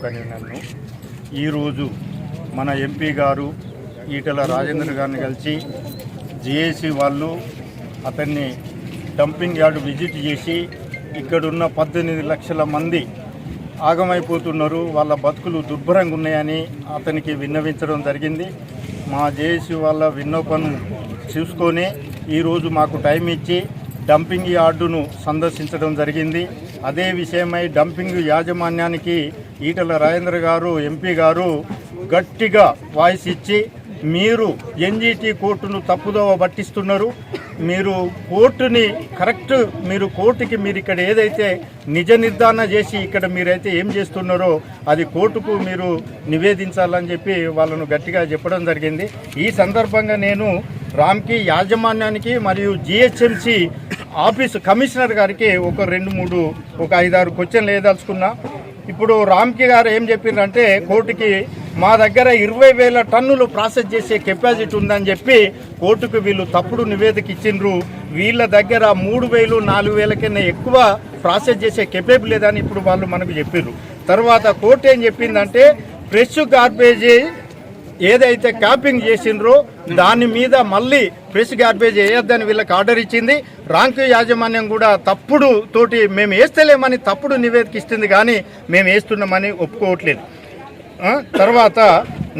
కన్వీనర్ను. ఈరోజు మన ఎంపీ గారు ఈటెల రాజేందర్ గారిని కలిసి జేఏసీ వాళ్ళు అతన్ని డంపింగ్ యార్డు విజిట్ చేసి ఇక్కడున్న 18 లక్షల మంది ఆగమైపోతున్నారు, వాళ్ళ బతుకులు దుర్భరంగా ఉన్నాయని అతనికి విన్నవించడం జరిగింది. మా జేఏసీ వాళ్ళ విన్నపను చూసుకొని ఈరోజు మాకు టైం ఇచ్చి డంపింగ్ యార్డును సందర్శించడం జరిగింది. అదే విషయమై డంపింగ్ యాజమాన్యానికి ఈటెల రాజేందర్ గారు ఎంపీ గారు గట్టిగా వాయిస్ ఇచ్చి మీరు ఎన్జీటీ కోర్టును తప్పుదోవ పట్టిస్తున్నారు, మీరు కోర్టుని కరెక్ట్, మీరు కోర్టుకి మీరు ఇక్కడ ఏదైతే నిజ నిర్ధారణ చేసి ఇక్కడ మీరైతే ఏం చేస్తున్నారో అది కోర్టుకు మీరు నివేదించాలని చెప్పి వాళ్ళను గట్టిగా చెప్పడం జరిగింది. ఈ సందర్భంగా నేను రామ్కి యాజమాన్యానికి మరియు జిహెచ్ఎంసి ఆఫీసు కమిషనర్ గారికి ఒక 5-6 క్వశ్చన్లు వేయదలుచుకున్నా. ఇప్పుడు రామ్కి గారు ఏం చెప్పారంటే కోర్టుకి మా దగ్గర 20,000 టన్నులు ప్రాసెస్ చేసే కెపాసిటీ ఉందని చెప్పి కోర్టుకు వీళ్ళు తప్పుడు నివేదిక ఇచ్చిండ్రు. వీళ్ళ దగ్గర 3,000-4,000 కన్నా ఎక్కువ ప్రాసెస్ చేసే కెపబుల్ లేదని ఇప్పుడు వాళ్ళు మనకు చెప్పారు. తర్వాత కోర్టు ఏం చెప్పిందంటే ఫ్రెష్ గార్బేజ్ ఏదైతే క్యాపింగ్ చేసిండ్రో దాని మీద మళ్ళీ ఫ్రెష్ గార్బేజ్ వేయొద్దని వీళ్ళకి ఆర్డర్ ఇచ్చింది. రాంక్ యాజమాన్యం కూడా తప్పుడు తోటి మేము వేస్తలేమని తప్పుడు నివేదిక ఇస్తుంది, కానీ మేము వేస్తున్నామని ఒప్పుకోవట్లేదు. తర్వాత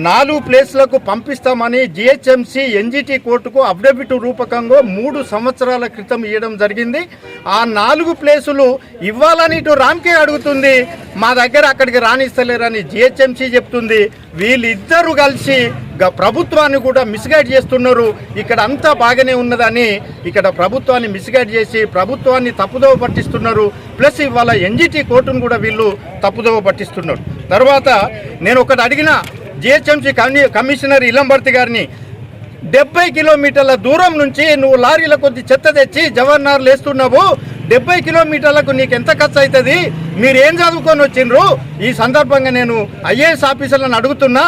4 ప్లేస్లకు పంపిస్తామని జిహెచ్ఎంసి ఎన్జిటి కోర్టుకు అఫిడవిట్ రూపకంగా 3 సంవత్సరాల క్రితం ఇవ్వడం జరిగింది. ఆ 4 ప్లేసులు ఇవ్వాలని ఇటు రామ్కే అడుగుతుంది, మా దగ్గర అక్కడికి రానిస్తలేరని జిహెచ్ఎంసి చెప్తుంది. వీళ్ళిద్దరూ కలిసి ప్రభుత్వాన్ని కూడా మిస్గైడ్ చేస్తున్నారు. ఇక్కడ అంతా బాగానే ఉన్నదని ఇక్కడ ప్రభుత్వాన్ని మిస్గైడ్ చేసి ప్రభుత్వాన్ని తప్పుదోవ పట్టిస్తున్నారు. ప్లస్ ఇవాళ ఎన్జిటి కోర్టును కూడా వీళ్ళు తప్పుదోవ పట్టిస్తున్నారు. తర్వాత నేను ఒకటి అడిగిన జిహెచ్ఎంసి కమిషనర్ ఇలంబర్తి గారిని, 70 కిలోమీటర్ల దూరం నుంచి నువ్వు లారీల కొద్ది చెత్త తెచ్చి జవహర్నగర్లు వేస్తున్నావు, 70 కిలోమీటర్లకు నీకు ఎంత ఖర్చు అవుతుంది, మీరేం చదువుకొని వచ్చిండ్రు? ఈ సందర్భంగా నేను ఐఏఎస్ ఆఫీసర్లను అడుగుతున్నా,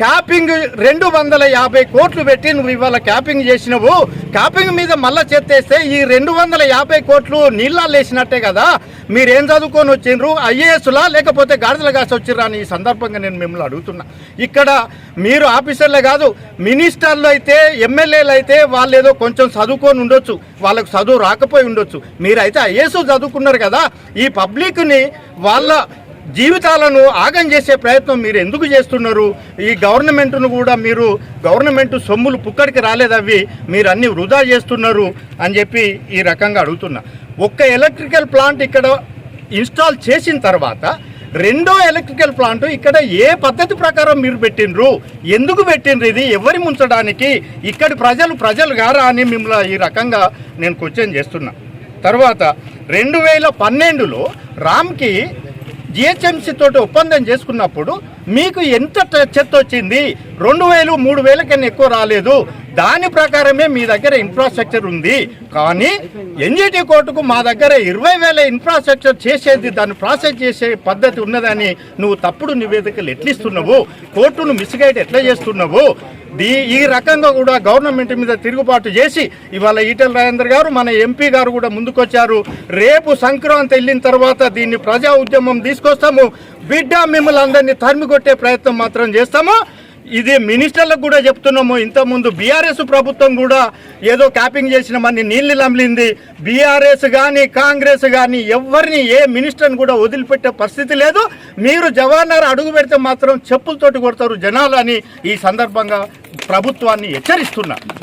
క్యాపింగ్ 250 కోట్లు పెట్టి నువ్వు ఇవాళ క్యాపింగ్ చేసినవు, క్యాపింగ్ మీద మళ్ళా చెత్తేస్తే ఈ 250 కోట్లు నీళ్ళల్లో వేసినట్టే కదా, మీరేం చదువుకొని వచ్చిండ్రు? ఐఏఎస్లా లేకపోతే గాడిదలు కాసి వచ్చిర్రా అని ఈ సందర్భంగా నేను మిమ్మల్ని అడుగుతున్నా. ఇక్కడ మీరు ఆఫీసర్లే కాదు, మినిస్టర్లు అయితే ఎమ్మెల్యేలు అయితే వాళ్ళు ఏదో కొంచెం చదువుకొని ఉండొచ్చు, వాళ్ళకు చదువు రాకపోయి ఉండొచ్చు, మీరైతే ఐఏఎస్ చదువుకున్నారు కదా, ఈ పబ్లిక్ని వాళ్ళ జీవితాలను ఆగం చేసే ప్రయత్నం మీరు ఎందుకు చేస్తున్నారు? ఈ గవర్నమెంట్ను కూడా మీరు గవర్నమెంట్ సొమ్ములు పుక్కడికి రాలేదవి మీరు అన్ని వృధా చేస్తున్నారు అని చెప్పి ఈ రకంగా అడుగుతున్నా. ఒక్క ఎలక్ట్రికల్ ప్లాంట్ ఇక్కడ ఇన్స్టాల్ చేసిన తర్వాత రెండో ఎలక్ట్రికల్ ప్లాంట్ ఇక్కడ ఏ పద్ధతి ప్రకారం మీరు పెట్టినరు? ఎందుకు పెట్టినరు? ఇది ఎవరి ముంచడానికి? ఇక్కడి ప్రజలు గారా అని మిమ్మల్ని ఈ రకంగా నేను క్వశ్చన్ చేస్తున్నా. తర్వాత 2012లో రామ్కి జిహెచ్ఎంసీ తోటి ఒప్పందం చేసుకున్నప్పుడు మీకు ఎంత చెత్త వచ్చింది? 2,000-3,000 కన్నా ఎక్కువ రాలేదు. దాని ప్రకారమే మీ దగ్గర ఇన్ఫ్రాస్ట్రక్చర్ ఉంది. కానీ ఎన్జిటి కోర్టుకు మా దగ్గర 20,000 ఇన్ఫ్రాస్ట్రక్చర్ చేసేది, దాన్ని ప్రాసెస్ చేసే పద్ధతి ఉన్నదని నువ్వు తప్పుడు నివేదికలు ఎట్లిస్తున్నావు? కోర్టును మిస్గైడ్ ఎట్లా చేస్తున్నావు? ఈ రకంగా కూడా గవర్నమెంట్ మీద తిరుగుబాటు చేసి ఇవాళ ఈటెల రాజేందర్ గారు మన ఎంపీ గారు కూడా ముందుకొచ్చారు. రేపు సంక్రాంతి వెళ్ళిన తర్వాత దీన్ని ప్రజా ఉద్యమం తీసుకొస్తాము, బిడ్డ మిమ్మల్ని అందరినీ తరిమికొట్టే ప్రయత్నం మాత్రం చేస్తాము. ఇది మినిస్టర్లకు కూడా చెప్తున్నాము. ఇంతకుముందు బీఆర్ఎస్ ప్రభుత్వం కూడా ఏదో క్యాపింగ్ చేసినామని నీళ్ళు నమిలింది. బీఆర్ఎస్ కానీ కాంగ్రెస్ కానీ ఎవరిని ఏ మినిస్టర్ని కూడా వదిలిపెట్టే పరిస్థితి లేదు. మీరు జవహర్నగర్ అడుగు పెడితే మాత్రం చెప్పులతోటి కొడతారు జనాలు అని ఈ సందర్భంగా ప్రభుత్వాన్ని హెచ్చరిస్తున్నా.